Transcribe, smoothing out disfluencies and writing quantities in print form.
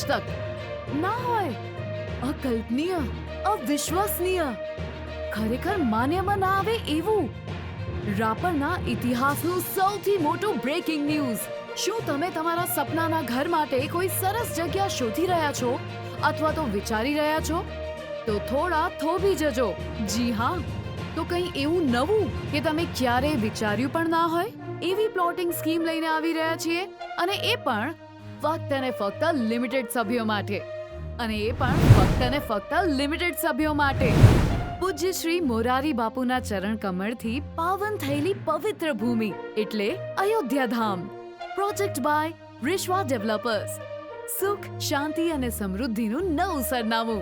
તક ના હોય. અકલ્પનીય, અવિશ્વસનીય, ખરેખર માન્યમાં ના આવે એવું. રાપરના ઇતિહાસનું સૌથી મોટું બ્રેકિંગ ન્યૂઝ. શું તમે તમારા સપનાના ઘર માટે કોઈ સરસ જગ્યા શોધી રહ્યા છો અથવા તો વિચારી રહ્યા છો? તો થોડા થોભી જજો. જી હા, તો કંઈ એવું નવું કે તમે ક્યારેય વિચાર્યું પણ ના હોય એવી પ્લોટિંગ સ્કીમ લઈને આવી રહ્યા છીએ, અને એ પણ ફક્ત અને ફક્ત લિમિટેડ સભ્યો માટે. લિમિટેડ સભ્યો માટે. પૂજ્ય શ્રી મોરારી બાપુના ચરણ કમળથી પાવન થયેલી પવિત્ર ભૂમિ એટલે Ayodhya Dham. Project by Rishwa developers. સુખ, શાંતિ અને સમૃદ્ધિનું નવું સરનામું.